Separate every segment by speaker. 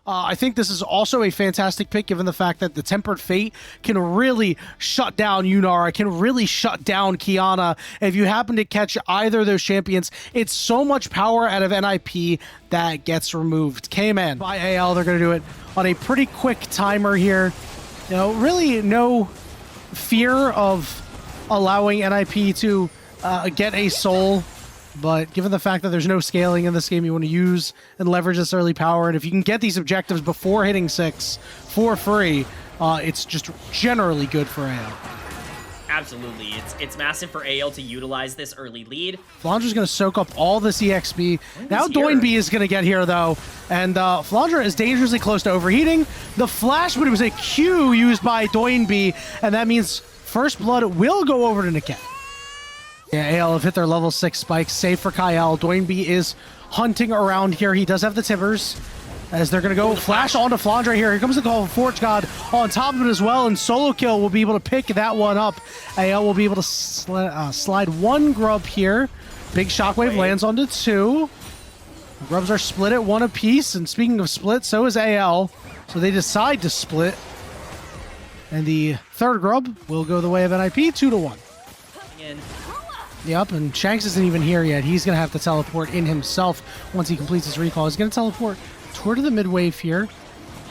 Speaker 1: I think this is also a fantastic pick given the fact that the Tempered Fate can really shut down Yunara, can really shut down Kiana. If you happen to catch either of those champions, it's so much power out of NIP that gets removed. K-Man by AL, they're going to do it on a pretty quick timer here. You know, really no fear of allowing NIP to get a soul. But given the fact that there's no scaling in this game, you want to use and leverage this early power. And if you can get these objectives before hitting 6 for free, it's just generally good for AL.
Speaker 2: Absolutely. It's massive for AL to utilize this early lead.
Speaker 1: Flandra's going to soak up all this EXP. Now Doinb is going to get here, though. And Flandra is dangerously close to overheating. The flash, but it was a Q used by Doinb. And that means First Blood will go over to Niket. Yeah, AL have hit their level 6 spikes. Save for Kyle. Doinb is hunting around here. He does have the tippers. As they're going to go flash onto Flandra here. Here comes the call of Forge God on top of it as well. And Solo Kill will be able to pick that one up. AL will be able to slide one grub here. Big Shockwave lands onto 2. Grubs are split at 1 apiece. And speaking of split, so is AL. So they decide to split. And the third grub will go the way of NIP, 2-1. Yep, and Shanks isn't even here yet. He's going to have to teleport in himself once he completes his recall. He's going to teleport toward the mid wave here.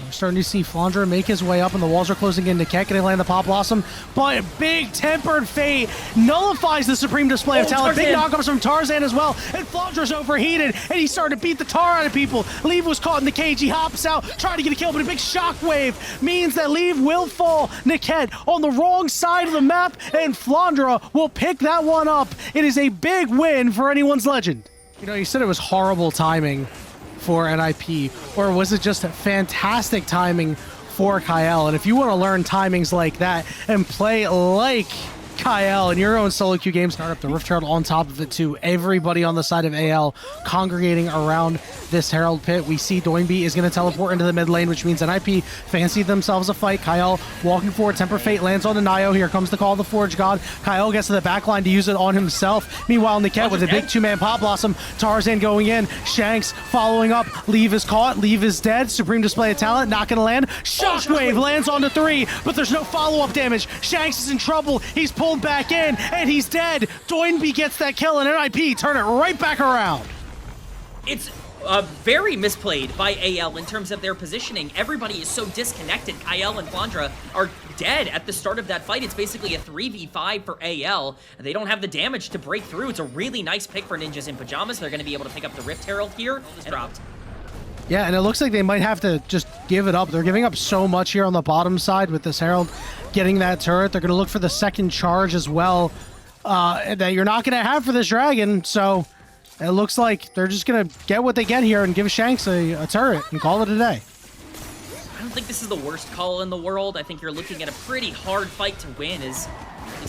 Speaker 1: We're starting to see Flandra make his way up, and the walls are closing in. Niket going to land the Pop Blossom, but big Tempered Fate nullifies the supreme display of talent. Big knockups from Tarzan as well, and Flandra's overheated, and he's starting to beat the tar out of people. Leave was caught in the cage. He hops out, trying to get a kill, but a big Shockwave means that Leave will fall. Niket on the wrong side of the map, and Flandra will pick that one up. It is a big win for anyone's legend. You know, you said it was horrible timing for NIP, or was it just fantastic timing for Kyle? And if you want to learn timings like that and play like Kyle in your own solo queue game, start up the Rift Herald on top of it too. Everybody on the side of AL congregating around this Herald pit. We see Doinb is going to teleport into the mid lane, which means NIP fancied themselves a fight. Kyle walking forward. Tempered Fate lands on the Nio. Here comes the call of the Forge God. Kyle gets to the back line to use it on himself. Meanwhile, Niket with a big 2-man Pop Blossom. Tarzan going in. Shanks following up. Leave is caught. Leave is dead. Supreme display of talent. Not going to land. Shockwave lands onto 3, but there's no follow-up damage. Shanks is in trouble. He's pulled back in, and he's dead. Doinb gets that kill, and NIP turn it right back around.
Speaker 2: It's very misplayed by AL in terms of their positioning. Everybody is so disconnected. Kyle and Flandra are dead at the start of that fight. It's basically a 3v5 for AL. They don't have the damage to break through. It's a really nice pick for Ninjas in Pyjamas. They're going to be able to pick up the Rift Herald here. Dropped.
Speaker 1: Yeah, and it looks like they might have to just give it up. They're giving up so much here on the bottom side with this Herald getting that turret. They're going to look for the second charge as well that you're not going to have for this dragon. So it looks like they're just going to get what they get here and give Shanks a turret and call it a day.
Speaker 2: I don't think this is the worst call in the world. I think you're looking at a pretty hard fight to win. He's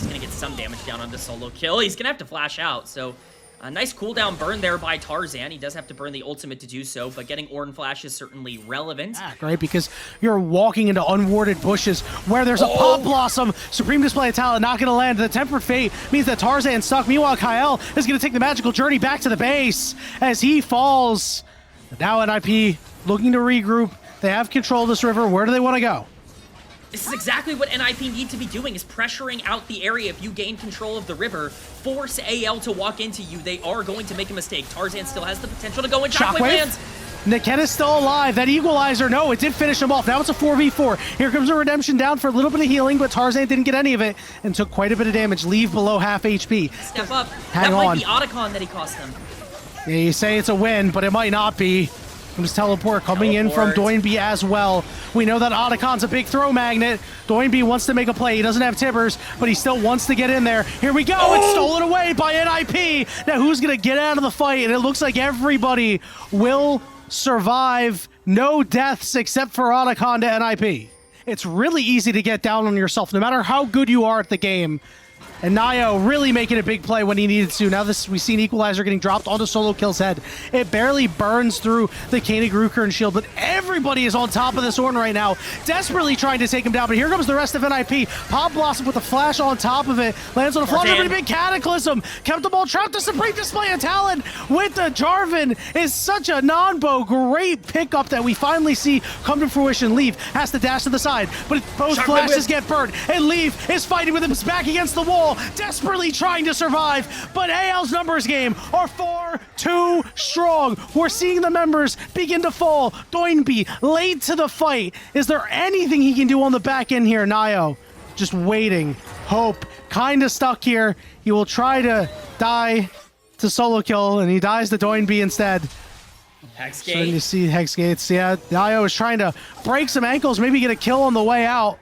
Speaker 2: going to get some damage down onto Solo Kill. He's going to have to flash out, so a nice cooldown burn there by Tarzan. He does have to burn the ultimate to do so, but getting Orin Flash is certainly relevant.
Speaker 1: Right, because you're walking into unwarded bushes where there's a Pop Blossom. Supreme display of talent not going to land. The Tempered Fate means that Tarzan's stuck. Meanwhile, Kyle is going to take the magical journey back to the base as he falls. Now NIP looking to regroup. They have control of this river. Where do they want to go?
Speaker 2: This is exactly what NIP need to be doing, is pressuring out the area. If you gain control of the river, force AL to walk into you. They are going to make a mistake. Tarzan still has the potential to go in. Shockwave lands.
Speaker 1: Niket is still alive. That equalizer, no, it did finish him off. Now it's a 4v4. Here comes a redemption down for a little bit of healing, but Tarzan didn't get any of it and took quite a bit of damage. Leave below half HP.
Speaker 2: Step up.
Speaker 1: Hang on.
Speaker 2: That might be Otacon that he cost them.
Speaker 1: Yeah, you say it's a win, but it might not be. Comes teleport coming in from Doinb as well. We know that Otacon's a big throw magnet. Doinb wants to make a play. He doesn't have tippers, but he still wants to get in there. Here we go. It's stolen away by NIP. Now who's going to get out of the fight? And it looks like everybody will survive. No deaths except for Otacon to NIP. It's really easy to get down on yourself. No matter how good you are at the game, And Nio really making a big play when he needed to. Now we've seen Equalizer getting dropped onto Solo Kill's head. It barely burns through the Koenig Ruker and shield, but everybody is on top of this Ornn right now, desperately trying to take him down. But here comes the rest of NIP. Pop Blossom with a flash on top of it. Lands on a Flutter, pretty big Cataclysm. Kept the ball trapped. The Supreme Display of Talent with the Jarvan is such a non-bow. Great pickup that we finally see come to fruition. Leaf has to dash to the side, but both flashes get burnt. And Leaf is fighting with him back against the wall, desperately trying to survive, but AL's numbers game are far too strong. We're seeing the members begin to fall. Doinby late to the fight. Is there anything he can do on the back end here? Nio just waiting. Hope kind of stuck here. He will try to die to Solo Kill, and he dies to Doinby instead.
Speaker 2: Hexgate.
Speaker 1: Starting to see Hexgates. Yeah, Nio is trying to break some ankles, maybe get a kill on the way out.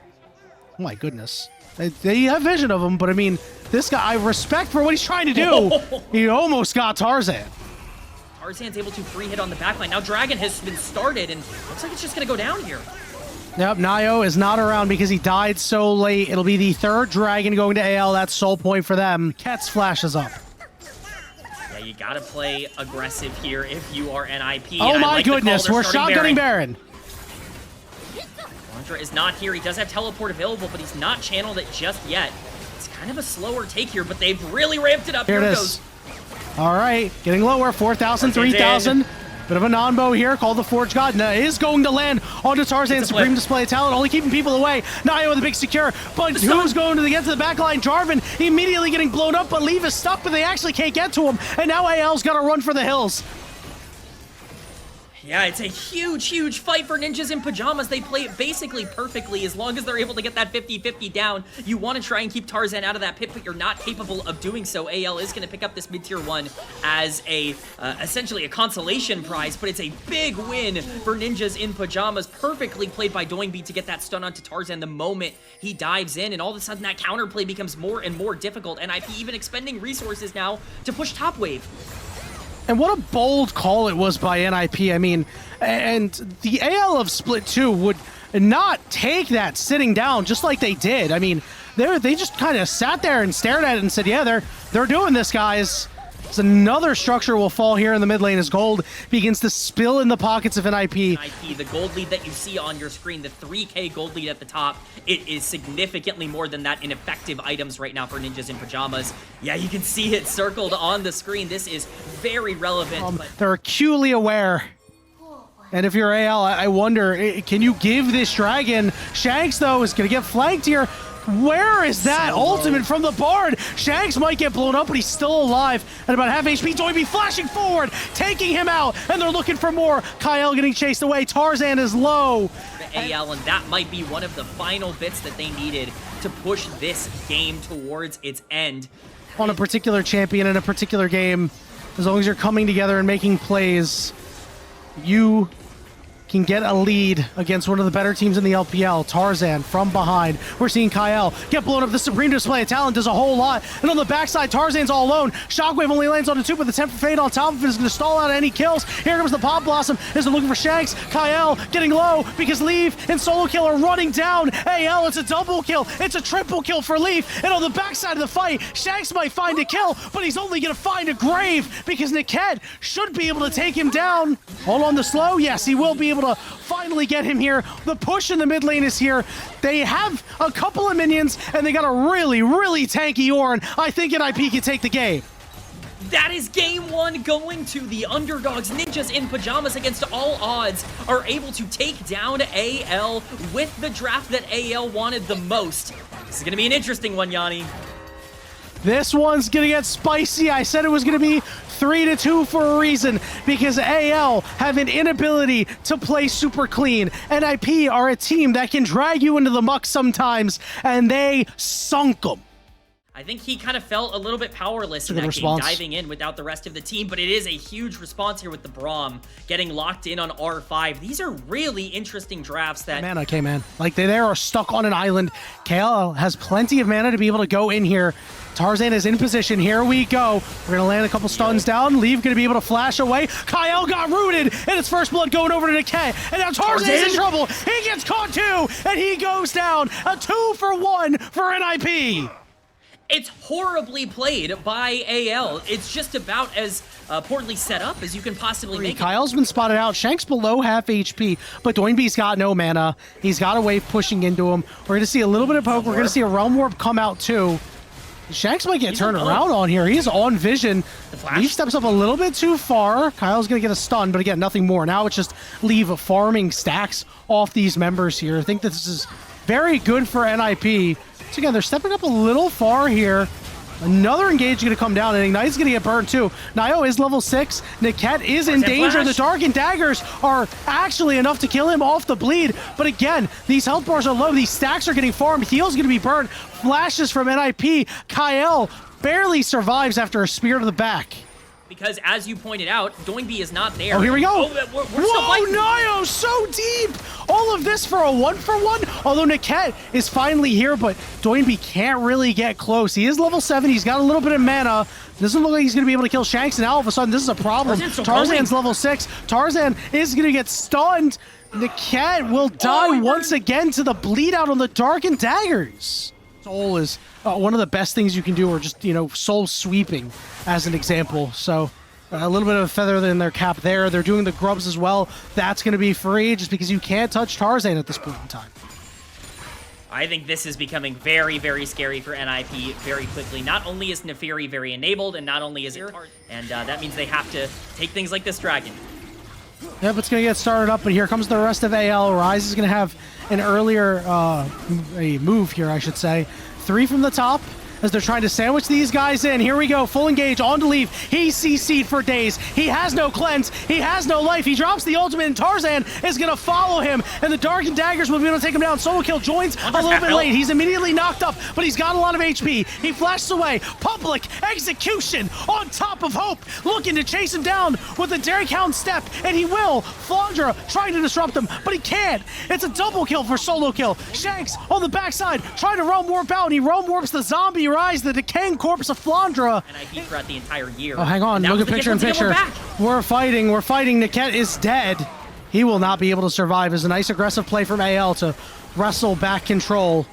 Speaker 1: Oh my goodness. They have vision of him, but I mean, this guy, I respect for what he's trying to do. He almost got Tarzan.
Speaker 2: Tarzan's able to free hit on the backline. Now Dragon has been started, and looks like it's just going to go down here.
Speaker 1: Yep, Nio is not around because he died so late. It'll be the third Dragon going to AL. That's soul point for them. Kets flashes up.
Speaker 2: Yeah, you got to play aggressive here if you are NIP.
Speaker 1: Oh my goodness, we're shotgunning Baron.
Speaker 2: Is not here. He does have teleport available, but he's not channeled it just yet. It's kind of a slower take here, but they've really ramped it up.
Speaker 1: Here it goes. All right, getting lower, 4,000, 3,000. Bit of a non-bow here, called the Forge God. Is going to land onto Tarzan's Supreme Display of Talent, only keeping people away. Nio with a big secure, but who's going to get to the back line? Jarvan immediately getting blown up, but Leaf is stuck, but they actually can't get to him. And now AL's got to run for the hills.
Speaker 2: Yeah, it's a huge, huge fight for Ninjas in Pyjamas. They play it basically perfectly as long as they're able to get that 50-50 down. You want to try and keep Tarzan out of that pit, but you're not capable of doing so. AL is going to pick up this mid-tier 1 as a essentially a consolation prize, but it's a big win for Ninjas in Pyjamas. Perfectly played by Doinby to get that stun onto Tarzan the moment he dives in, and all of a sudden that counterplay becomes more and more difficult. NIP even expending resources now to push top wave.
Speaker 1: And what a bold call it was by NIP. I mean, and the AL of Split 2 would not take that sitting down just like they did. I mean, they just kind of sat there and stared at it and said, yeah, they're doing this, guys. So another structure will fall here in the mid lane as gold begins to spill in the pockets of NIP.
Speaker 2: The gold lead that you see on your screen, the 3K gold lead at the top, it is significantly more than that in effective items right now for Ninjas in Pyjamas. Yeah, you can see it circled on the screen. This is very relevant.
Speaker 1: They're acutely aware. And if you're AL, I wonder, can you give this Dragon? Shanks, though, is going to get flanked here. Where is that ultimate from the Bard? Shanks might get blown up, but he's still alive at about half HP. Doinby flashing forward, taking him out, and they're looking for more. Kyle getting chased away. Tarzan is low.
Speaker 2: The AL, and that might be one of the final bits that they needed to push this game towards its end.
Speaker 1: On a particular champion in a particular game, as long as you're coming together and making plays, you can get a lead against one of the better teams in the LPL. Tarzan from behind. We're seeing Kyle get blown up. The Supreme Display of Talent does a whole lot. And on the backside, Tarzan's all alone. Shockwave only lands on the 2, but the Temper Fade on top of it is going to stall out any kills. Here comes the Pop Blossom. Is looking for Shanks. Kyle getting low because Leaf and Solo Kill are running down. AL, it's a double kill. It's a triple kill for Leaf. And on the backside of the fight, Shanks might find a kill, but he's only going to find a grave because Niket should be able to take him down. Hold on the slow. Yes, he will be able to finally get him here. The push in the mid lane is here. They have a couple of minions, and they got a really, really tanky Ornn. I think NIP can take the game.
Speaker 2: That is game 1 going to the underdogs. Ninjas in Pyjamas against all odds are able to take down AL with the draft that AL wanted the most. This is going to be an interesting one, Yanni.
Speaker 1: This one's going to get spicy. I said it was going to be 3-2 for a reason, because AL have an inability to play super clean. NIP are a team that can drag you into the muck sometimes, and they sunk them.
Speaker 2: I think he kind of felt a little bit powerless in that game, diving in without the rest of the team, but it is a huge response here with the Braum getting locked in on R5. These are really interesting drafts that...
Speaker 1: Mana, K-Man. Like, they are stuck on an island. KL has plenty of mana to be able to go in here. Tarzan is in position. Here we go. We're going to land a couple stuns down. Leave going to be able to flash away. Kyle got rooted, and it's first blood going over to Niket. And now Tarzan is in trouble. He gets caught too, and he goes down. A 2-for-1 for NIP.
Speaker 2: It's horribly played by AL. It's just about as poorly set up as you can possibly make it.
Speaker 1: Kyle's been spotted out. Shank's below half HP, but Doinby's got no mana. He's got a wave pushing into him. We're going to see a little bit of poke. We're going to see a Realm Warp come out too. Shanks might get turned around on here. He's on vision. Leaf steps up a little bit too far. Kyle's going to get a stun, but again, nothing more. Now it's just Leaf farming stacks off these members here. I think this is very good for NIP. So again, they're stepping up a little far here. Another engage going to come down, and Ignite's going to get burned too. Nio is level 6. Niket is in danger. The Darkened Daggers are actually enough to kill him off the bleed. But again, these health bars are low. These stacks are getting farmed. Heal's going to be burned. Flashes from NIP. Kyle barely survives after a spear to the back.
Speaker 2: Because as you pointed out, Doinby is not there.
Speaker 1: Oh, here we go.
Speaker 2: Oh,
Speaker 1: Whoa, Nio, so deep. All of this for a 1-for-1. Although Niket is finally here, but Doinby can't really get close. He is level 7. He's got a little bit of mana. Doesn't look like he's going to be able to kill Shanks, and now all of a sudden this is a problem. Tarzan's level 6. Tarzan is going to get stunned. Niket will die once again to the bleed out on the Darkened Daggers. Soul is one of the best things you can do, or just, you know, soul sweeping as an example. So a little bit of a feather in their cap there. They're doing the grubs as well. That's going to be free just because you can't touch Tarzan at this point in time.
Speaker 2: I think this is becoming very, very scary for NIP very quickly. Not only is Neferi very enabled, and not only is it and that means they have to take things like this dragon.
Speaker 1: Yep, it's going to get started up, but here comes the rest of AL. Rise is going to have an earlier a move here, I should say. 3 from the top as they're trying to sandwich these guys in. Here we go, full engage, on to Leaf. He's CC'd for days. He has no cleanse. He has no life. He drops the ultimate, and Tarzan is going to follow him, and the Darkened Daggers will be able to take him down. Solo Kill joins a little bit late. He's immediately knocked up, but he's got a lot of HP. He flashes away. Public execution on top of Hope, looking to chase him down with a Dairy Count step, and he will. Flandra trying to disrupt him, but he can't. It's a double kill for Solo Kill. Shanks on the backside trying to Realm Warp out, and he Realm Warps the zombie Rise, the decaying corpse of Flandra.
Speaker 2: NIP throughout the entire year.
Speaker 1: Oh, hang on. Look at picture in picture. We're fighting. Niket is dead. He will not be able to survive. It's a nice aggressive play from AL to wrestle back control.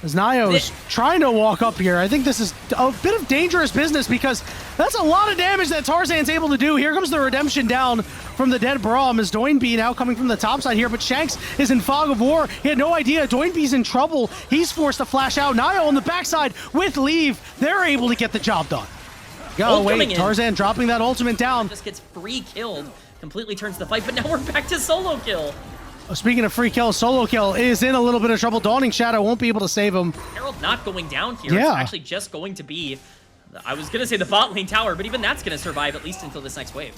Speaker 1: As Nio is trying to walk up here. I think this is a bit of dangerous business because that's a lot of damage that Tarzan's able to do. Here comes the redemption down from the dead Braum as Doinby now coming from the top side here, but Shanks is in fog of war. He had no idea. Doinby's in trouble. He's forced to flash out. Nio on the backside with Leave. They're able to get the job done. Oh, wait. Tarzan dropping that ultimate down.
Speaker 2: Just gets free killed. Completely turns the fight, but now we're back to Solo Kill.
Speaker 1: Speaking of free kill, Solo Kill is in a little bit of trouble. Dawning Shadow won't be able to save him.
Speaker 2: Herald not going down here.
Speaker 1: Yeah.
Speaker 2: It's actually just going to be, I was going to say the bot lane tower, but even that's going to survive at least until this next wave.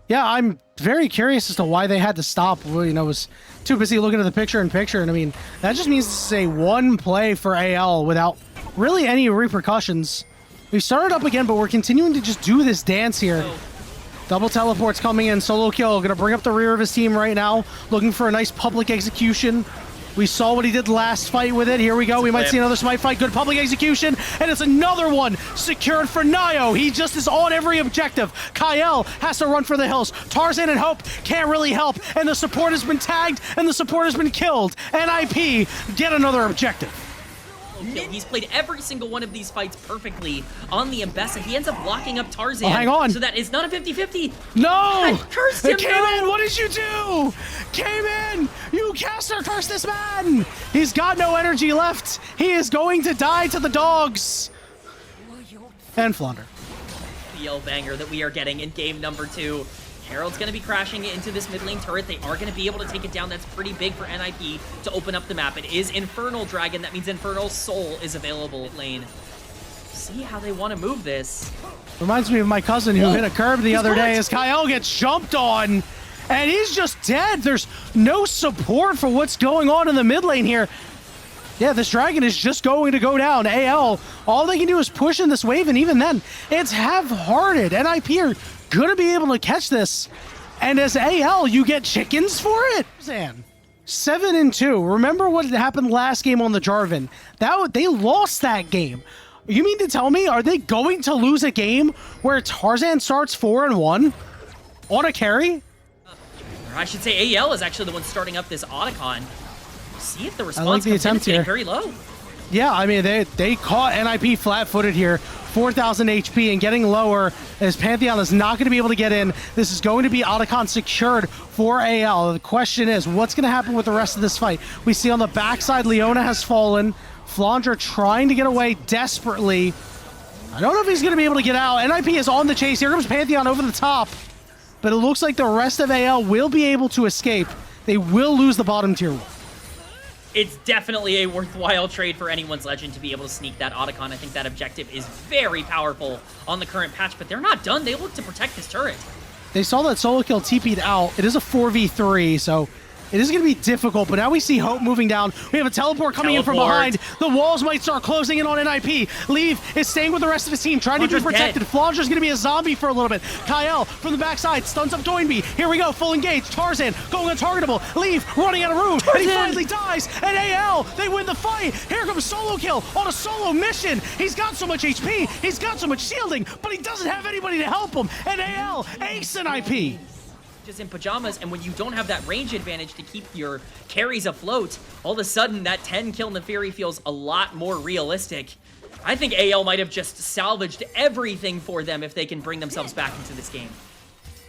Speaker 1: Yeah, I'm very curious as to why they had to stop. Well, you know, was too busy looking at the picture in picture. And I mean, that just means this is a one play for AL without really any repercussions. We started up again, but we're continuing to just do this dance here. Double teleports coming in. Solo Kill gonna bring up the rear of his team right now, looking for a nice public execution. We saw what he did last fight with it. Here we go. We might see another smite fight. Good public execution. And it's another one secured for Nio. He just is on every objective. Kyle has to run for the hills. Tarzan and Hope can't really help. And the support has been tagged and the support has been killed. NIP get another objective.
Speaker 2: He's played every single one of these fights perfectly on the Mbessa. He ends up locking up Tarzan.
Speaker 1: Oh, hang on.
Speaker 2: So that it's not a 50-50.
Speaker 1: No!
Speaker 2: Cursed him,
Speaker 1: It came in! What did you do? Came in! You caster curse this man! He's got no energy left. He is going to die to the dogs. And Flounder.
Speaker 2: The banger that we are getting in game number 2. Herald's going to be crashing into this mid lane turret. They are going to be able to take it down. That's pretty big for NIP to open up the map. It is Infernal Dragon. That means Infernal Soul is available mid lane. See how they want to move this.
Speaker 1: Reminds me of my cousin who hit a curb the other day as Kyle gets jumped on. And he's just dead. There's no support for what's going on in the mid lane here. Yeah, this dragon is just going to go down. AL, all they can do is push in this wave, and even then, it's half-hearted. NIP are going to be able to catch this. And as AL, you get chickens for it. 7-2. Remember what happened last game on the Jarvan? They lost that game. You mean to tell me, are they going to lose a game where Tarzan starts 4-1 on a carry?
Speaker 2: Or I should say AL is actually the one starting up this Otacon. See if the response
Speaker 1: comes in. It's
Speaker 2: getting very low.
Speaker 1: Yeah, I mean, they caught NIP flat-footed here. 4,000 HP and getting lower as Pantheon is not going to be able to get in. This is going to be Otacon secured for AL. The question is, what's going to happen with the rest of this fight? We see on the backside, Leona has fallen. Flandre trying to get away desperately. I don't know if he's going to be able to get out. NIP is on the chase. Here comes Pantheon over the top. But it looks like the rest of AL will be able to escape. They will lose the bottom tier.
Speaker 2: It's definitely a worthwhile trade for anyone's Legend to be able to sneak that Otacon. I think that objective is very powerful on the current patch, but they're not done. They look to protect this turret.
Speaker 1: They saw that solo kill TP'd out. It is a 4v3, so it is going to be difficult, but now we see Hope moving down. We have a teleport coming in from behind. The walls might start closing in on NIP. Leave is staying with the rest of his team, trying to be protected. Flandre's going to be a zombie for a little bit. Kyle from the backside stuns up Doinby. Here we go, full engage. Tarzan going untargetable. Leave running out of room, and he finally dies. And AL, they win the fight. Here comes solo kill on a solo mission. He's got so much HP, he's got so much shielding, but he doesn't have anybody to help him. And AL ace NIP.
Speaker 2: Just in Pyjamas, and when you don't have that range advantage to keep your carries afloat, all of a sudden that 10 kill Neferi feels a lot more realistic. I think AL might have just salvaged everything for them if they can bring themselves back into this game.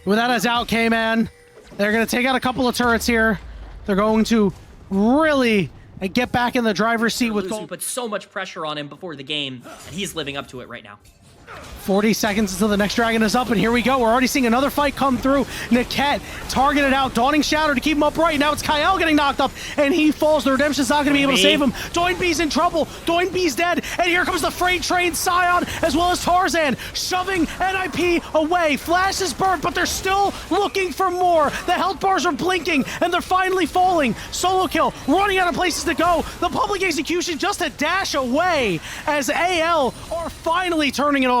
Speaker 1: With that as out, K-Man, they're going to take out a couple of turrets here. They're going to really get back in the driver's seat with gold.
Speaker 2: Put so much pressure on him before the game, and he's living up to it right now.
Speaker 1: 40 seconds until the next dragon is up, and here we go. We're already seeing another fight come through. Niket targeted out, Dawning Shadow to keep him upright. Now it's Kyle getting knocked up, and he falls. The Redemption's not going to be able to save him. Doinby's in trouble. Doinby's dead, and here comes the freight train Scion, as well as Tarzan, shoving NIP away. Flash is burnt, but they're still looking for more. The health bars are blinking, and they're finally falling. Solo kill, running out of places to go. The public execution just a dash away, as AL are finally turning it on.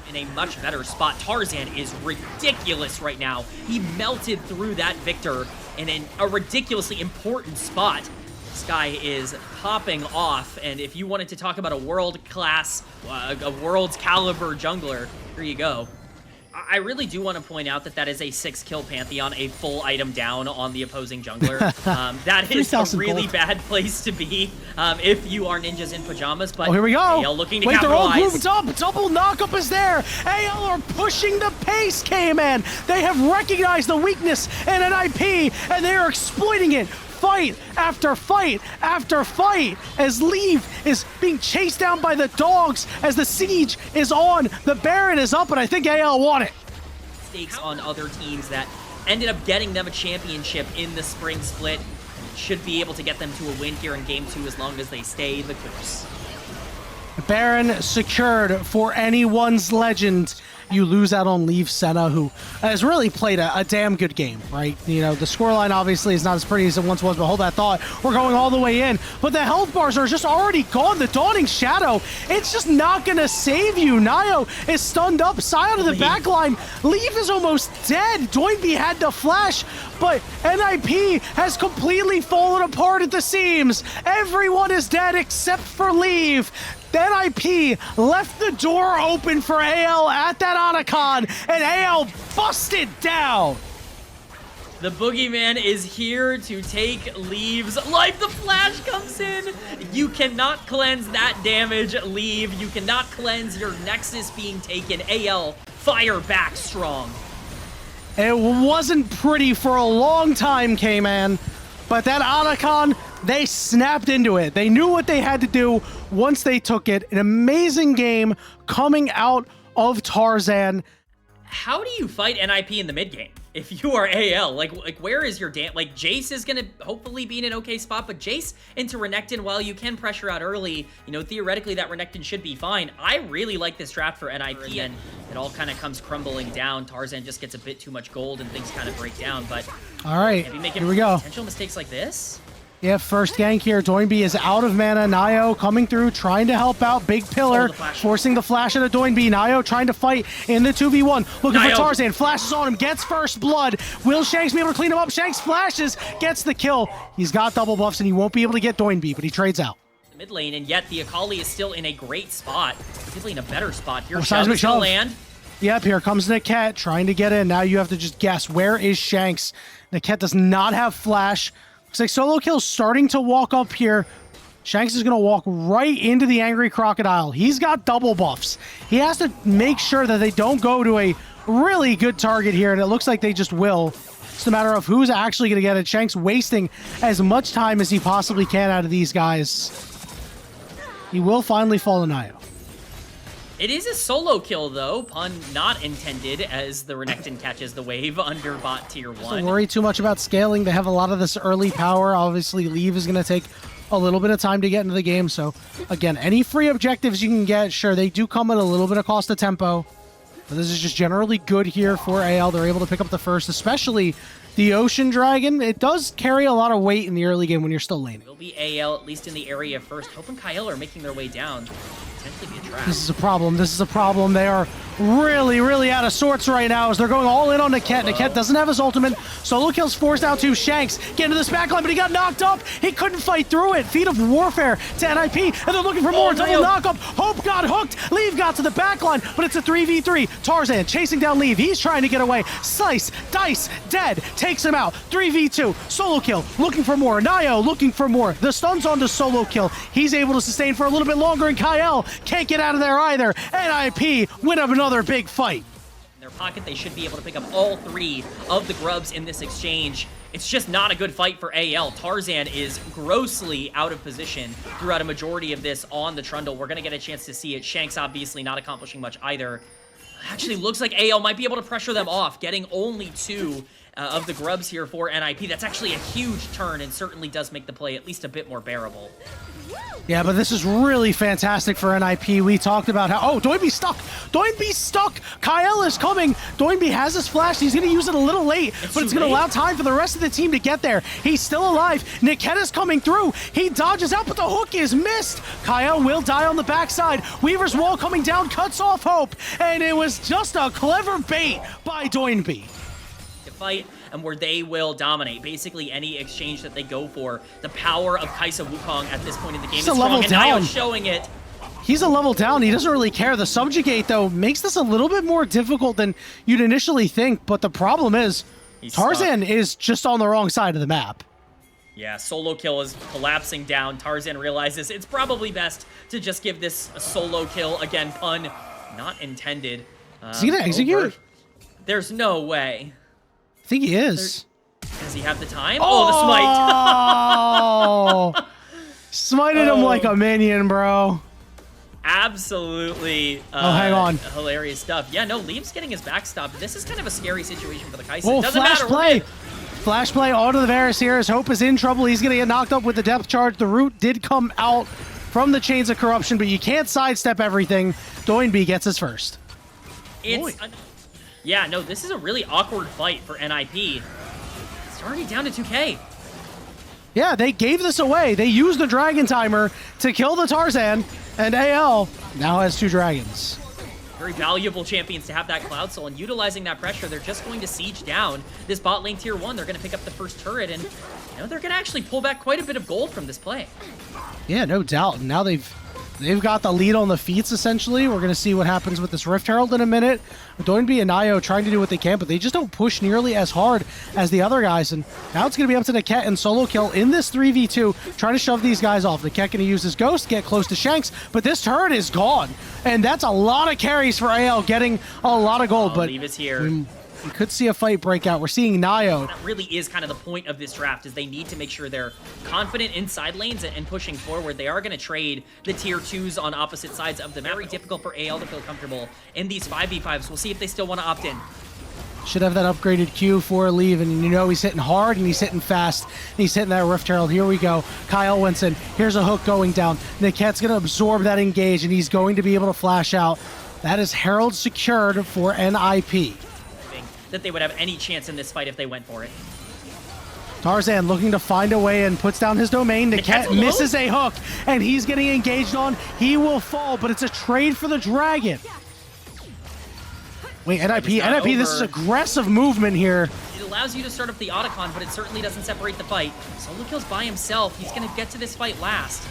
Speaker 2: In a much better spot. Tarzan is ridiculous right now. He melted through that Victor in a ridiculously important spot. This guy is popping off, and if you wanted to talk about a world-class, a world's caliber jungler, here you go. I really do want to point out that that is a 6-kill Pantheon, a full item down on the opposing jungler. That is a really bad place to be if you are ninjas in Pyjamas, but
Speaker 1: here we go.
Speaker 2: AL looking to capitalize.
Speaker 1: They're all grouped up. Double knockup is there. AL are pushing the pace, K-Man. They have recognized the weakness in NIP, and they are exploiting it. Fight after fight after fight as Leave is being chased down by the dogs as the siege is on. The Baron is up, and I think AL won it.
Speaker 2: Stakes on other teams that ended up getting them a championship in the spring split. Should be able to get them to a win here in Game 2 as long as they stay the course.
Speaker 1: Baron secured for anyone's Legend. You lose out on Leave Senna, who has really played a damn good game, right? You know, the scoreline obviously is not as pretty as it once was, but hold that thought. We're going all the way in, but the health bars are just already gone. The Dawning Shadow, it's just not going to save you. Nayo is stunned up, Scion to the backline. Leave is almost dead. Doinby had to flash, but NIP has completely fallen apart at the seams. Everyone is dead except for Leave. NIP left the door open for AL at that Otacon, and AL busted down.
Speaker 2: The Boogeyman is here to take Leave's life. The flash comes in. You cannot cleanse that damage, Leave. You cannot cleanse your Nexus being taken. AL, fire back strong.
Speaker 1: It wasn't pretty for a long time, K-Man, but that Otacon, they snapped into it. They knew what they had to do once they took it. An amazing game coming out of Tarzan.
Speaker 2: How do you fight NIP in the mid game if you are AL? Like where is your like Jace is gonna hopefully be in an okay spot, but Jace into Renekton, while you can pressure out early, you know, theoretically that Renekton should be fine. I really like this draft for NIP, and it all kind of comes crumbling down. Tarzan just gets a bit too much gold and things kind of break down, but
Speaker 1: all right,
Speaker 2: here
Speaker 1: we go.
Speaker 2: Potential mistakes like this.
Speaker 1: Yeah, first gank here. Doinby is out of mana. Nayo coming through, trying to help out. Big pillar, forcing the flash into Doinby. Nayo trying to fight in the 2v1. Looking for Tarzan. Flashes on him, gets first blood. Will Shanks be able to clean him up? Shanks flashes, gets the kill. He's got double buffs, and he won't be able to get Doinby, but he trades out.
Speaker 2: The mid lane, and yet the Akali is still in a great spot. Particularly in a better spot. Here, Shadow's gonna land.
Speaker 1: Yep, here comes Niket trying to get in. Now you have to just guess, where is Shanks? Niket does not have flash. Looks like solo kill starting to walk up here. Shanks is going to walk right into the Angry Crocodile. He's got double buffs. He has to make sure that they don't go to a really good target here, and it looks like they just will. It's a matter of who's actually going to get it. Shanks wasting as much time as he possibly can out of these guys. He will finally fall to Nio.
Speaker 2: It is a solo kill, though. Pun not intended, as the Renekton catches the wave under bot tier 1.
Speaker 1: Don't worry too much about scaling. They have a lot of this early power. Obviously, Leave is going to take a little bit of time to get into the game. So, again, any free objectives you can get, sure, they do come at a little bit of cost of tempo. But this is just generally good here for AL. They're able to pick up the first, especially the Ocean Dragon. It does carry a lot of weight in the early game when you're still laning.
Speaker 2: Will be AL, at least in the area first. Hope and Kyle are making their way down. Potentially be a trap.
Speaker 1: This is a problem. This is a problem. They are really, really out of sorts right now as they're going all in on Niket. Niket doesn't have his ultimate. Solo kills forced out to Shanks. Get into this backline, but he got knocked up. He couldn't fight through it. Feet of Warfare to NIP, and they're looking for more. Double knock up. Hope got hooked. Leave got to the backline, but it's a 3v3. Tarzan chasing down Leave. He's trying to get away. Slice, Dice, dead. Takes him out. 3v2. Solo kill. Looking for more. Nio looking for more. The stun's on to solo kill. He's able to sustain for a little bit longer, and Kyle can't get out of there either. NIP win up another big fight.
Speaker 2: In their pocket, they should be able to pick up all 3 of the grubs in this exchange. It's just not a good fight for AL. Tarzan is grossly out of position throughout a majority of this on the Trundle. We're going to get a chance to see it. Shanks obviously not accomplishing much either. Actually looks like AL might be able to pressure them off, getting only 2 of the grubs here for NIP. That's actually a huge turn and certainly does make the play at least a bit more bearable.
Speaker 1: Yeah, but this is really fantastic for NIP. We talked about how... Oh, Doinby stuck! Doinby stuck! Kyle is coming! Doinby has his flash. He's going to use it a little late, but it's going to allow time for the rest of the team to get there. He's still alive. Niketa's coming through. He dodges out, but the hook is missed. Kyle will die on the backside. Weaver's wall coming down, cuts off Hope, and it was just a clever bait by Doinby.
Speaker 2: Fight and where they will dominate basically any exchange that they go for. The power of Kaisa Wukong at this point in the game is strong, and Nio's showing it.
Speaker 1: He's a level down. He doesn't really care. The subjugate, though, makes this a little bit more difficult than you'd initially think, but the problem is Tarzan is just on the wrong side of the map.
Speaker 2: Yeah, solo kill is collapsing down. Tarzan realizes it's probably best to just give this a solo kill. Again, pun not intended.
Speaker 1: Is he gonna execute?
Speaker 2: There's no way.
Speaker 1: I think he is.
Speaker 2: Does he have the time? Oh, the smite.
Speaker 1: Smited him like a minion, bro.
Speaker 2: Absolutely
Speaker 1: hang on.
Speaker 2: Hilarious stuff. Yeah, no, Leave's getting his back stopped. This is kind of a scary situation for the Kaisa.
Speaker 1: Oh,
Speaker 2: Doesn't
Speaker 1: flash
Speaker 2: matter.
Speaker 1: play. Flash play onto the Varus here as Hope is in trouble. He's going to get knocked up with the depth charge. The root did come out from the Chains of Corruption, but you can't sidestep everything. Doinby gets his first.
Speaker 2: Yeah, no, this is a really awkward fight for NIP. It's already down to 2K.
Speaker 1: Yeah, they gave this away. They used the Dragon Timer to kill the Tarzan, and AL now has 2 dragons.
Speaker 2: Very valuable champions to have that Cloud Soul, and utilizing that pressure, they're just going to siege down this bot lane tier 1. They're going to pick up the first turret, and they're going to actually pull back quite a bit of gold from this play.
Speaker 1: Yeah, no doubt. Now they've got the lead on the feats, essentially. We're going to see what happens with this Rift Herald in a minute. Doinby and Nio trying to do what they can, but they just don't push nearly as hard as the other guys. And now it's going to be up to Niket and solo kill in this 3v2, trying to shove these guys off. Niket going to use his Ghost, get close to Shanks, but this turret is gone. And that's a lot of carries for AL, getting a lot of gold. But
Speaker 2: Leave is here.
Speaker 1: We could see a fight break out. We're seeing Nio.
Speaker 2: That really is kind of the point of this draft, is they need to make sure they're confident in side lanes and pushing forward. They are going to trade the tier 2s on opposite sides of the map. Very difficult for AL to feel comfortable in these 5v5s. We'll see if they still want to opt in.
Speaker 1: Should have that upgraded Q for Leave, and he's hitting hard and he's hitting fast. And he's hitting that Rift Herald. Here we go. Kyle Winston. Here's a hook going down. Niket's going to absorb that engage, and he's going to be able to flash out. That is Herald secured for NIP.
Speaker 2: That they would have any chance in this fight if they went for it.
Speaker 1: Tarzan looking to find a way and puts down his domain. Niket misses a hook, and he's getting engaged on. He will fall, but it's a trade for the dragon. Wait, NIP, this is aggressive movement here.
Speaker 2: It allows you to start up the Otacon, but it certainly doesn't separate the fight. Solo kills by himself. He's going to get to this fight last.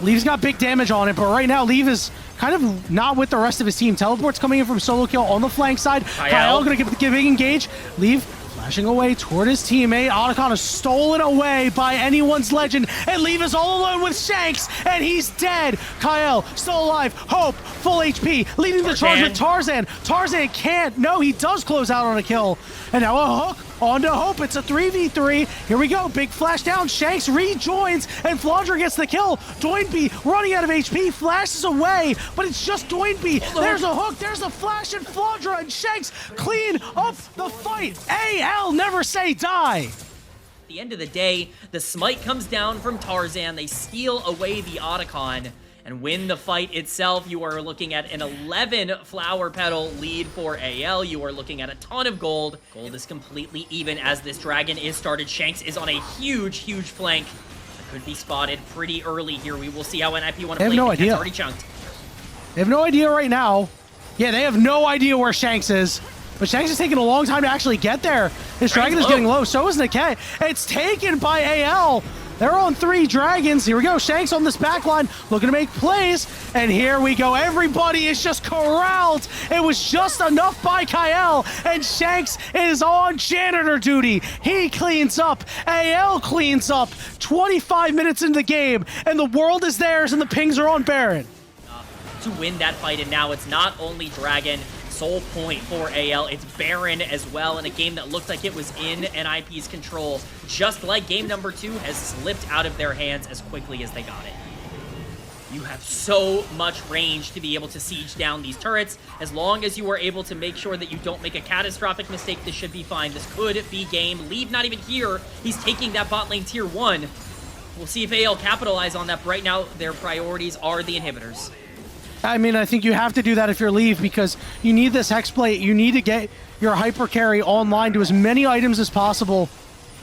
Speaker 1: Leave's got big damage on it, but right now Leave is kind of not with the rest of his team. Teleport's coming in from solo kill on the flank side. Kyle going to give big engage. Leave Flashing away toward his teammate. Otacon is stolen away by anyone's legend and leave us all alone with Shanks, and he's dead. Kyle still alive. Hope, full HP, leading the charge with Tarzan. Tarzan can't. No, he does close out on a kill. And now a hook onto Hope. It's a 3v3. Here we go. Big flash down. Shanks rejoins, and Flandre gets the kill. Doinby running out of HP, flashes away, but it's just Doinby. There's a hook. There's a flash, and Flandre and Shanks clean up the fight. AL never say die.
Speaker 2: At the end of the day, the smite comes down from Tarzan. They steal away the Otacon and win the fight itself. You are looking at an 11 flower petal lead for AL. You are looking at a ton of gold. Gold is completely even as this dragon is started. Shanks is on a huge, huge flank. That could be spotted pretty early here. We will see how NIP want to play.
Speaker 1: They have no idea.
Speaker 2: Already chunked.
Speaker 1: They have no idea right now. Yeah, they have no idea where Shanks is. But Shanks is taking a long time to actually get there. His dragon is getting low. So is Nikkei. It's taken by AL. They're on 3 dragons. Here we go. Shanks on this back line, looking to make plays. And here we go. Everybody is just corralled. It was just enough by Kyle. And Shanks is on janitor duty. He cleans up. AL cleans up. 25 minutes into the game. And the world is theirs, and the pings are on Baron.
Speaker 2: To win that fight, and now it's not only Dragon, sole point for AL, it's Baron as well, in a game that looked like it was in NIP's control, just like game number 2 has slipped out of their hands as quickly as they got it. You have so much range to be able to siege down these turrets. As long as you are able to make sure that you don't make a catastrophic mistake, this should be fine. This could be game. Leave not even here. He's taking that bot lane tier 1. We'll see if AL capitalize on that, but right now their priorities are the inhibitors.
Speaker 1: I mean, I think you have to do that if you're Leave, because you need this Hexblade. You need to get your hyper carry online to as many items as possible.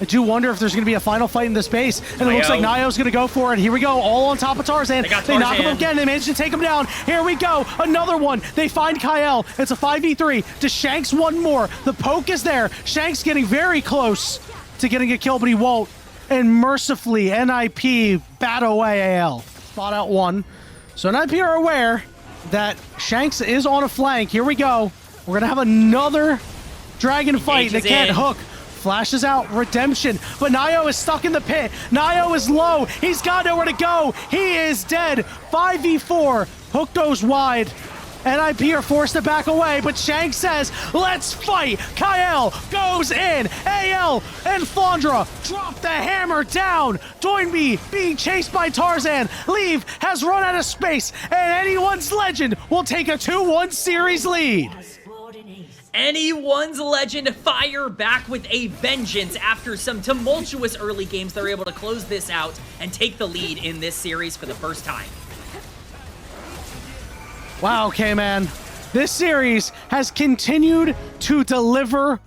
Speaker 1: I do wonder if there's going to be a final fight in this base, and it looks like Nio's going to go for it. Here we go, all on top of Tarzan. They knock him again. They manage to take him down. Here we go, another one. They find Kyle. It's a 5v3. To Shanks one more. The poke is there. Shanks getting very close to getting a kill, but he won't. And mercifully, NIP bat away AL. Spot out 1. So NIP are aware that Shanks is on a flank. Here we go. We're going to have another dragon fight. They can't hook. Flashes out. Redemption. But Nio is stuck in the pit. Nio is low. He's got nowhere to go. He is dead. 5v4. Hook goes wide. NIP are forced to back away, but Shanks says, let's fight! Kyle goes in! AL and Flandre drop the hammer down! Doinby being chased by Tarzan. Leave has run out of space, and anyone's legend will take a 2-1 series lead.
Speaker 2: Anyone's legend fire back with a vengeance after some tumultuous early games. They're able to close this out and take the lead in this series for the first time.
Speaker 1: Wow, K-Man. This series has continued to deliver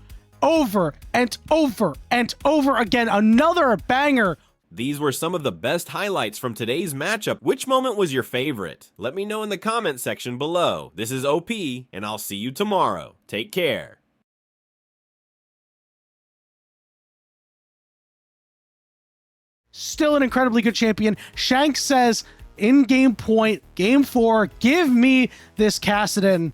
Speaker 1: over and over and over again. Another banger.
Speaker 3: These were some of the best highlights from today's matchup. Which moment was your favorite? Let me know in the comment section below. This is OP, and I'll see you tomorrow. Take care.
Speaker 1: Still an incredibly good champion. Shanks says, in game point, game 4, give me this Kassadin.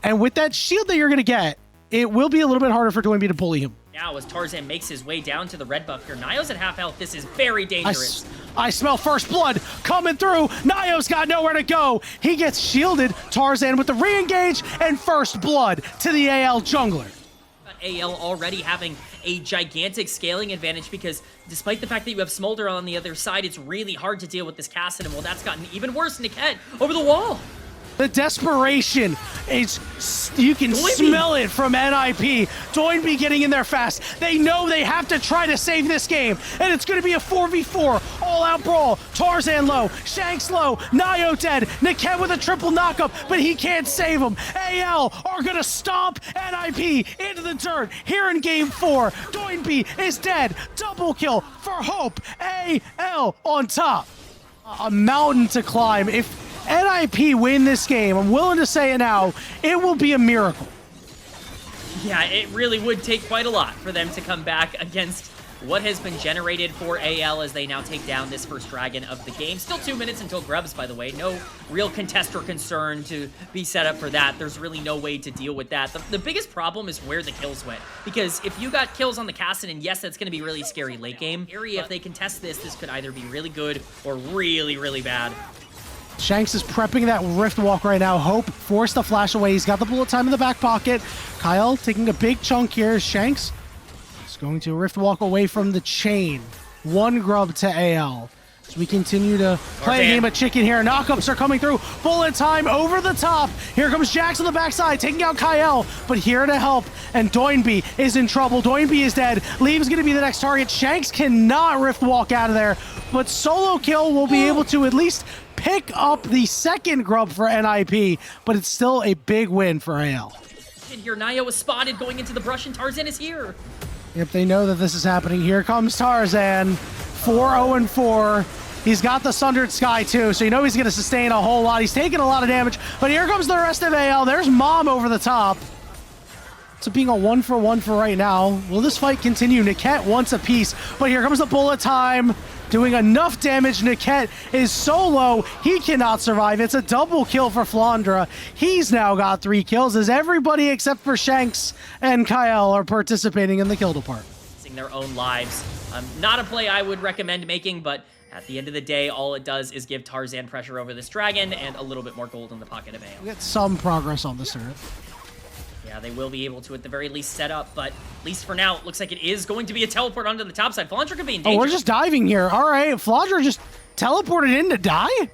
Speaker 1: And with that shield that you're going to get, it will be a little bit harder for Doinby to bully him.
Speaker 2: Now as Tarzan makes his way down to the red buff here, Nio's at half health. This is very dangerous.
Speaker 1: I smell first blood coming through. Nio's got nowhere to go. He gets shielded. Tarzan with the re-engage and first blood to the AL jungler.
Speaker 2: AL already having a gigantic scaling advantage because despite the fact that you have Smolder on the other side, it's really hard to deal with this Kassadin. Well, that's gotten even worse. Niket over the wall.
Speaker 1: The desperation is, you can smell it from NIP. Doinby getting in there fast. They know they have to try to save this game, and it's going to be a 4v4 all-out brawl. Tarzan low, Shanks low, Nio dead, Niket with a triple knockup, but he can't save him. AL are going to stomp NIP into the dirt here in game 4. Doinby is dead. Double kill for Hope. AL on top. A mountain to climb. If NIP win this game, I'm willing to say it now, it will be a miracle.
Speaker 2: Yeah, it really would take quite a lot for them to come back against what has been generated for AL as they now take down this first dragon of the game. Still 2 minutes until Grubs, by the way. No real contest or concern to be set up for that. There's really no way to deal with that. The biggest problem is where the kills went, because if you got kills on the Kassadin, yes, that's going to be really scary late game. If they contest this, this could either be really good or really, really bad.
Speaker 1: Shanks is prepping that Rift Walk right now. Hope forced the flash away. He's got the bullet time in the back pocket. Kyle taking a big chunk here. Shanks is going to Rift Walk away from the chain. 1 grub to AL. So we continue to play a game of chicken here. Knockups are coming through. Bullet time over the top. Here comes Jax on the backside, taking out Kyle, but here to help. And Doinby is in trouble. Doinby is dead. Leave's going to be the next target. Shanks cannot Rift Walk out of there, but Solo Kill will be able to at least pick up the second grub for NIP, but it's still a big win for AL.
Speaker 2: And here, Naya was spotted going into the brush, and Tarzan is here.
Speaker 1: Yep, they know that this is happening. Here comes Tarzan, 4-0-4. He's got the Sundered Sky too, so you know he's going to sustain a whole lot. He's taking a lot of damage, but here comes the rest of AL. There's Mom over the top. It's being a 1-for-1 for right now. Will this fight continue? Niket wants a piece, but here comes the bullet time. Doing enough damage. Niket is so low, he cannot survive. It's a double kill for Flandra. He's now got 3 kills as everybody except for Shanks and Kyle are participating in the kill depart.
Speaker 2: Their own lives. Not a play I would recommend making, but at the end of the day, all it does is give Tarzan pressure over this dragon and a little bit more gold in the pocket of AL.
Speaker 1: We get some progress on this turret.
Speaker 2: Yeah, they will be able to at the very least set up, but at least for now, it looks like it is going to be a teleport onto the top side. Flandra could be in danger.
Speaker 1: Oh, we're just diving here. All right, Flandra just teleported in to die?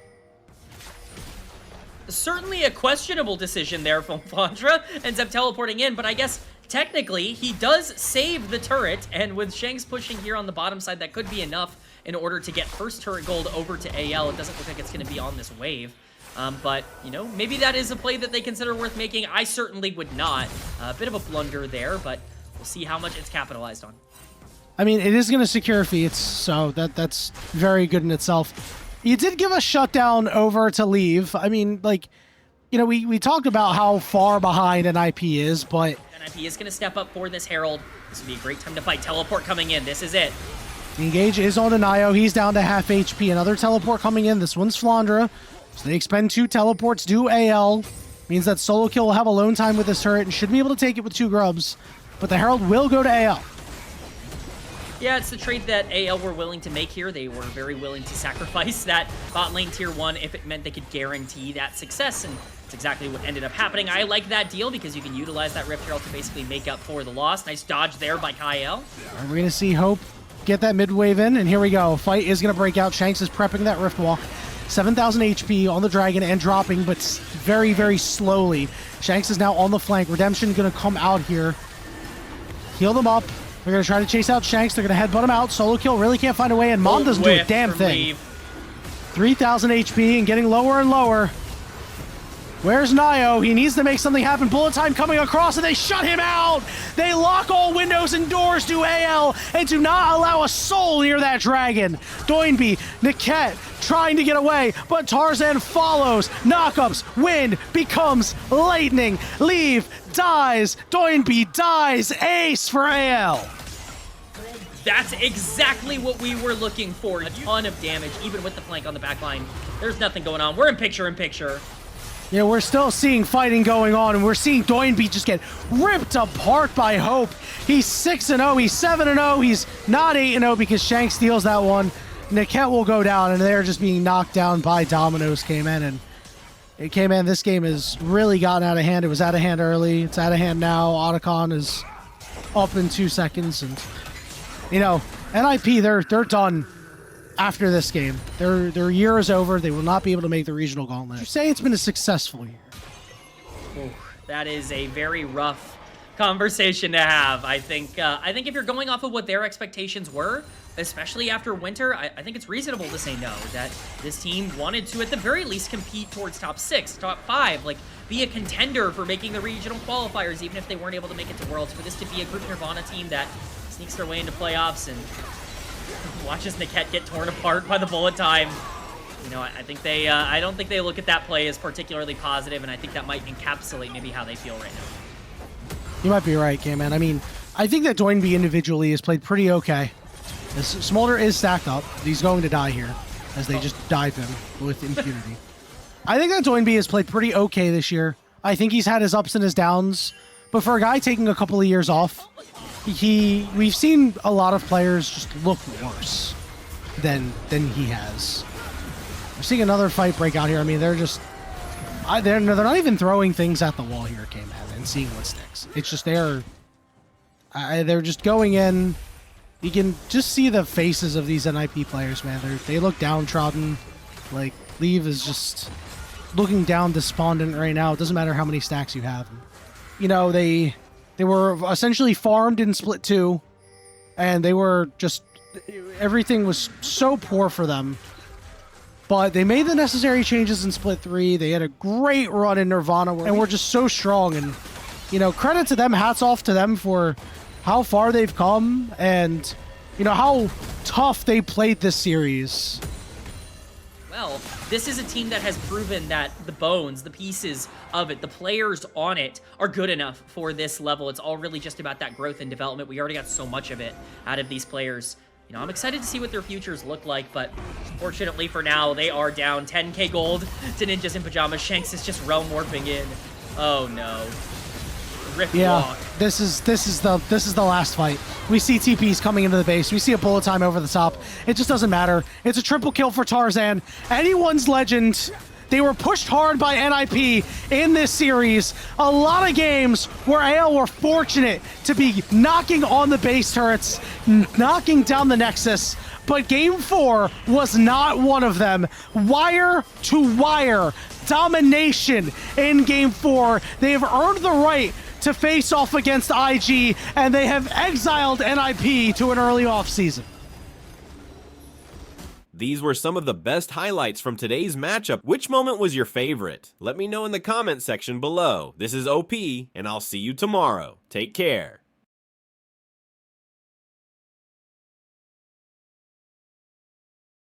Speaker 2: Certainly a questionable decision there from Flandra. Ends up teleporting in, but I guess technically he does save the turret, and with Shanks pushing here on the bottom side, that could be enough in order to get first turret gold over to AL. It doesn't look like it's going to be on this wave. But, you know, maybe that is a play that they consider worth making. I certainly would not. A bit of a blunder there, but we'll see how much it's capitalized on.
Speaker 1: I mean, it is going to secure feats, so that's very good in itself. You did give a shutdown over to Leave. I mean, like, you know, we talked about how far behind NIP is, but...
Speaker 2: NIP is going to step up for this Herald. This would be a great time to fight. Teleport coming in. This is it.
Speaker 1: The engage is on Nio. He's down to half HP. Another teleport coming in. This one's Flandra. So they expend 2 teleports, do AL. Means that Solo Kill will have alone time with this turret and should be able to take it with 2 grubs. But the Herald will go to AL.
Speaker 2: Yeah, it's the trade that AL were willing to make here. They were very willing to sacrifice that bot lane tier 1 if it meant they could guarantee that success, and it's exactly what ended up happening. I like that deal because you can utilize that Rift Herald to basically make up for the loss. Nice dodge there by Kyle.
Speaker 1: We're going to see Hope get that mid wave in, and here we go. Fight is going to break out. Shanks is prepping that Rift Walk. 7,000 HP on the dragon and dropping, but very, very slowly. Shanks is now on the flank. Redemption going to come out here. Heal them up. They're going to try to chase out Shanks. They're going to headbutt him out. Solo Kill really can't find a way, and Mom doesn't do a damn thing. 3,000 HP and getting lower and lower. Where's Nio? He needs to make something happen. Bullet time coming across, and they shut him out! They lock all windows and doors to AL and do not allow a soul near that dragon. Doinby, Niket trying to get away, but Tarzan follows. Knockups, wind becomes lightning. Leave, dies. Doinby dies. Ace for AL.
Speaker 2: That's exactly what we were looking for. A ton of damage, even with the flank on the back line. There's nothing going on. We're in picture-in-picture.
Speaker 1: Yeah, we're still seeing fighting going on, and we're seeing Doinby just get ripped apart by Hope. He's 6-0, he's 7-0, he's not 8-0 because Shank steals that one. Niket will go down, and they're just being knocked down by Domino's K-Man, and K-Man, this game has really gotten out of hand. It was out of hand early, it's out of hand now. Otacon is up in 2 seconds, and, you know, NIP, they're done. After this game, their year is over. They will not be able to make the regional gauntlet. You say it's been a successful year.
Speaker 2: Ooh, that is a very rough conversation to have. I think if you're going off of what their expectations were, especially after winter, I think it's reasonable to say no. That this team wanted to, at the very least, compete towards top 6, top 5, like be a contender for making the regional qualifiers, even if they weren't able to make it to Worlds. For this to be a Group Nirvana team that sneaks their way into playoffs and watches Niket get torn apart by the bullet time. You know, I think they, I don't think they look at that play as particularly positive, and I think that might encapsulate maybe how they feel right now.
Speaker 1: You might be right, K-Man. I mean, I think that Doinby individually has played pretty okay. As Smolder is stacked up. He's going to die here as they just dive him with impunity. I think that Doinby has played pretty okay this year. I think he's had his ups and his downs, but for a guy taking a couple of years off, we've seen a lot of players just look worse than he has. We're seeing another fight break out here. I mean, they're not even throwing things at the wall here, K-Man, and seeing what sticks. It's just they're just going in. You can just see the faces of these NIP players, man. They look downtrodden. Like, Leave is just looking down despondent right now. It doesn't matter how many stacks you have. You know, they were essentially farmed in Split 2, and they were just... everything was so poor for them. But they made the necessary changes in Split 3. They had a great run in Nirvana, and we're just so strong. And, you know, credit to them, hats off to them for how far they've come and, you know, how tough they played this series.
Speaker 2: Well, this is a team that has proven that the bones, the pieces of it, the players on it are good enough for this level. It's all really just about that growth and development. We already got so much of it out of these players. You know, I'm excited to see what their futures look like, but unfortunately for now, they are down 10k gold to Ninjas in Pyjamas. Shanks is just realm warping in. Oh no. Rift walk.
Speaker 1: This is the last fight. We see TPs coming into the base. We see a bullet time over the top. It just doesn't matter. It's a triple kill for Tarzan. Anyone's legend. They were pushed hard by NIP in this series. A lot of games where AL were fortunate to be knocking on the base turrets, knocking down the Nexus, but Game 4 was not one of them. Wire to wire domination in Game 4. They have earned the right to face off against IG, and they have exiled NIP to an early offseason.
Speaker 3: These were some of the best highlights from today's matchup. Which moment was your favorite? Let me know in the comment section below. This is OP, and I'll see you tomorrow. Take care.